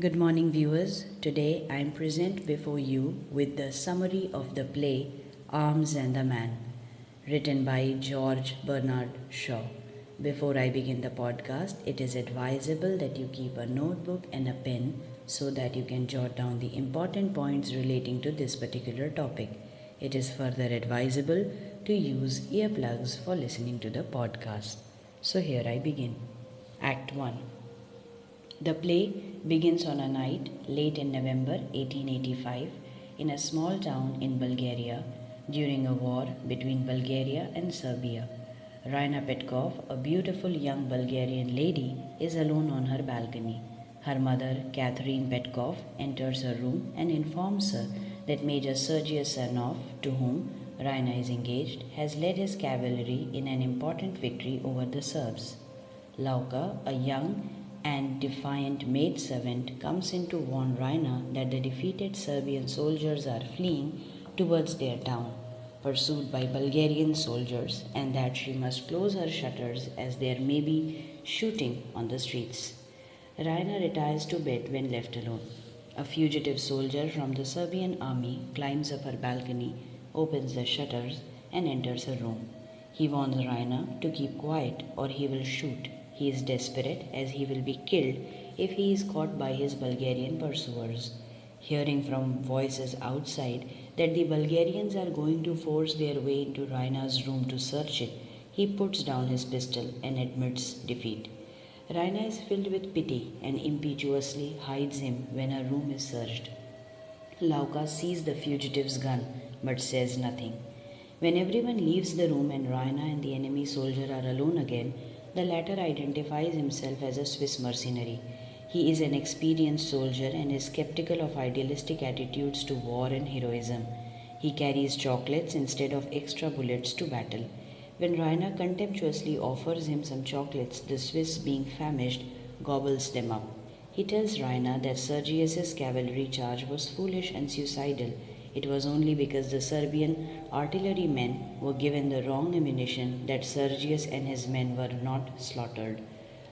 Good morning, viewers. Today I am present before you with the summary of the play Arms and the Man, written by George Bernard Shaw. Before I begin the podcast, it is advisable that you keep a notebook and a pen so that you can jot down the important points relating to this particular topic. It is further advisable to use earplugs for listening to the podcast. So here I begin. Act 1. The play begins on a night late in November 1885 in a small town in Bulgaria during a war between Bulgaria and Serbia. Raina Petkov, a beautiful young Bulgarian lady, is alone on her balcony. Her mother, Catherine Petkov, enters her room and informs her that Major Sergei Sernov, to whom Raina is engaged, has led his cavalry in an important victory over the Serbs. Lauka, a young and defiant maidservant, comes in to warn Raina that the defeated Serbian soldiers are fleeing towards their town, pursued by Bulgarian soldiers, and that she must close her shutters as there may be shooting on the streets. Raina retires to bed when left alone. A fugitive soldier from the Serbian army climbs up her balcony, opens the shutters, and enters her room. He warns Raina to keep quiet or he will shoot. He is desperate as he will be killed if he is caught by his Bulgarian pursuers. Hearing from voices outside that the Bulgarians are going to force their way into Raina's room to search it, he puts down his pistol and admits defeat. Raina is filled with pity and impetuously hides him when her room is searched. Lauka sees the fugitive's gun but says nothing. When everyone leaves the room and Raina and the enemy soldier are alone again, the latter identifies himself as a Swiss mercenary. He is an experienced soldier and is skeptical of idealistic attitudes to war and heroism. He carries chocolates instead of extra bullets to battle. When Raina contemptuously offers him some chocolates, the Swiss, being famished, gobbles them up. He tells Raina that Sergius's cavalry charge was foolish and suicidal. It was only because the Serbian artillerymen were given the wrong ammunition that Sergius and his men were not slaughtered.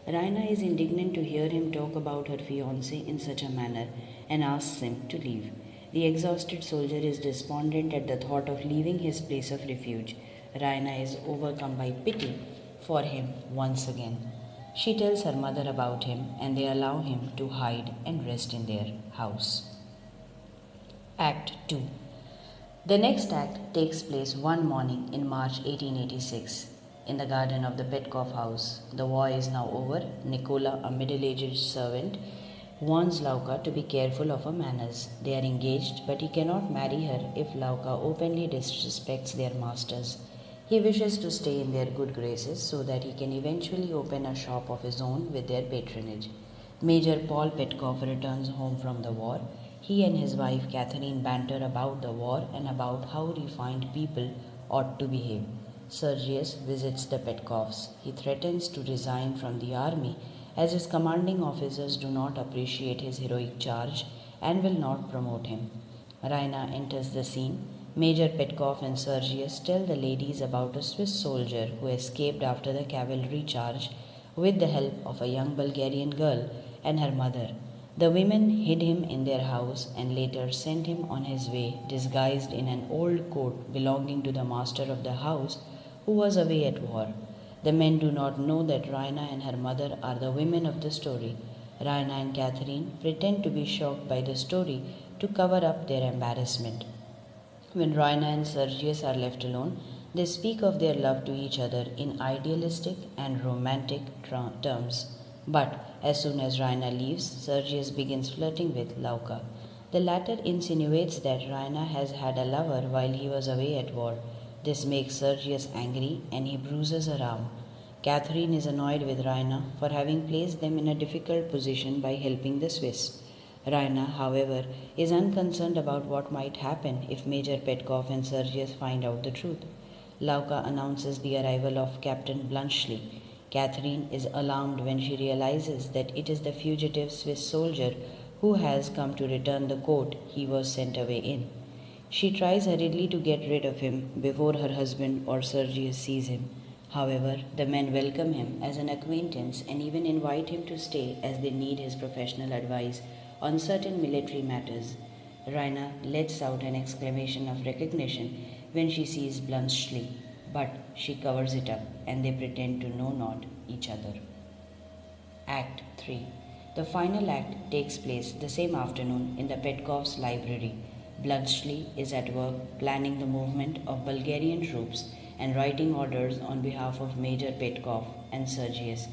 Raina is indignant to hear him talk about her fiancé in such a manner and asks him to leave. The exhausted soldier is despondent at the thought of leaving his place of refuge. Raina is overcome by pity for him once again. She tells her mother about him and they allow him to hide and rest in their house. Act 2. The next act takes place one morning in March 1886 in the garden of the Petkov house. The war is now over. Nikola, a middle-aged servant, warns Lauka to be careful of her manners. They are engaged, but he cannot marry her if Lauka openly disrespects their masters. He wishes to stay in their good graces so that he can eventually open a shop of his own with their patronage. Major Paul Petkov returns home from the war. He and his wife Catherine banter about the war and about how refined people ought to behave. Sergius visits the Petkovs. He threatens to resign from the army as his commanding officers do not appreciate his heroic charge and will not promote him. Raina enters the scene. Major Petkov and Sergius tell the ladies about a Swiss soldier who escaped after the cavalry charge with the help of a young Bulgarian girl and her mother. The women hid him in their house and later sent him on his way disguised in an old coat belonging to the master of the house who was away at war. The men do not know that Raina and her mother are the women of the story. Raina and Catherine pretend to be shocked by the story to cover up their embarrassment. When Raina and Sergius are left alone, they speak of their love to each other in idealistic and romantic terms. But as soon as Raina leaves, Sergius begins flirting with Lauka. The latter insinuates that Raina has had a lover while he was away at war. This makes Sergius angry and he bruises her arm. Catherine is annoyed with Raina for having placed them in a difficult position by helping the Swiss. Raina, however, is unconcerned about what might happen if Major Petkov and Sergius find out the truth. Lauka announces the arrival of Captain Bluntschli. Catherine is alarmed when she realizes that it is the fugitive Swiss soldier who has come to return the coat he was sent away in. She tries hurriedly to get rid of him before her husband or Sergius sees him. However, the men welcome him as an acquaintance and even invite him to stay as they need his professional advice on certain military matters. Raina lets out an exclamation of recognition when she sees Bluntschli, but she covers it up and they pretend to know not each other. Act 3. The final act takes place the same afternoon in the Petkov's library. Bluntschli is at work planning the movement of Bulgarian troops and writing orders on behalf of Major Petkov and Sergius.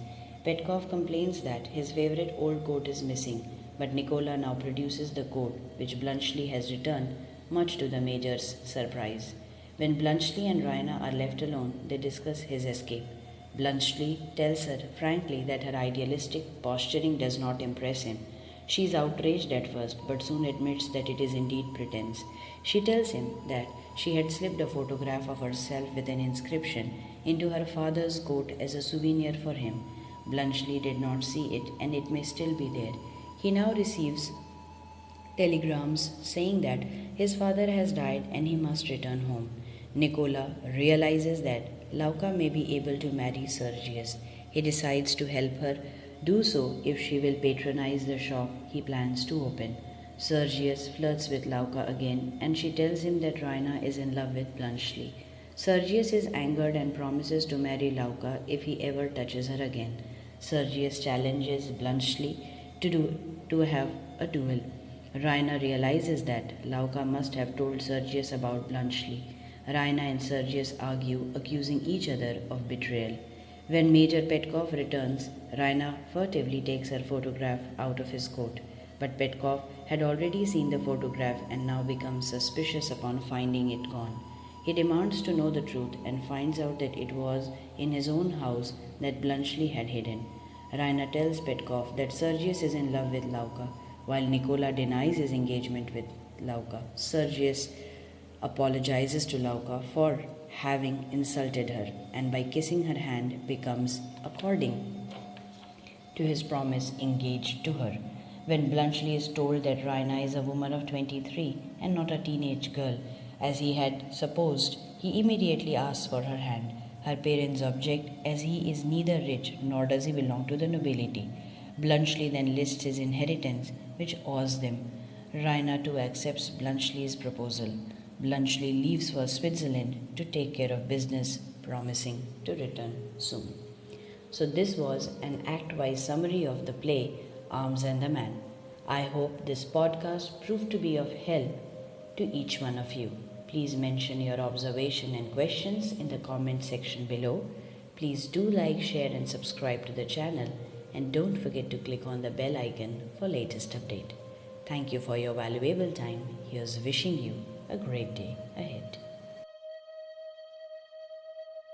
Petkov complains that his favorite old coat is missing, but Nikola now produces the coat which Bluntschli has returned, much to the Major's surprise. When Bluntschli and Raina are left alone, they discuss his escape. Bluntschli tells her frankly that her idealistic posturing does not impress him. She is outraged at first, but soon admits that it is indeed pretense. She tells him that she had slipped a photograph of herself with an inscription into her father's coat as a souvenir for him. Bluntschli did not see it, and it may still be there. He now receives telegrams saying that his father has died and he must return home. Nikola realizes that Lauka may be able to marry Sergius. He decides to help her do so if she will patronize the shop he plans to open. Sergius flirts with Lauka again and she tells him that Raina is in love with Bluntschli. Sergius is angered and promises to marry Lauka if he ever touches her again. Sergius challenges Bluntschli to have a duel. Raina realizes that Lauka must have told Sergius about Bluntschli. Raina and Sergius argue, accusing each other of betrayal. When Major Petkov returns, Raina furtively takes her photograph out of his coat. But Petkov had already seen the photograph and now becomes suspicious upon finding it gone. He demands to know the truth and finds out that it was in his own house that Bluntschli had hidden. Raina tells Petkov that Sergius is in love with Lauka, while Nikola denies his engagement with Lauka. Sergius apologizes to Lauka for having insulted her and by kissing her hand becomes, according to his promise, engaged to her. When Bluntschli is told that Raina is a woman of 23 and not a teenage girl, as he had supposed, he immediately asks for her hand. Her parents object as he is neither rich nor does he belong to the nobility. Bluntschli then lists his inheritance, which awes them. Raina too accepts Bluntschli's proposal. Bluntschli leaves for Switzerland to take care of business, promising to return soon. So this was an act-wise summary of the play Arms and the Man. I hope this podcast proved to be of help to each one of you. Please mention your observation and questions in the comment section below. Please do like, share and subscribe to the channel, and don't forget to click on the bell icon for latest update. Thank you for your valuable time. Here's wishing you a great day ahead.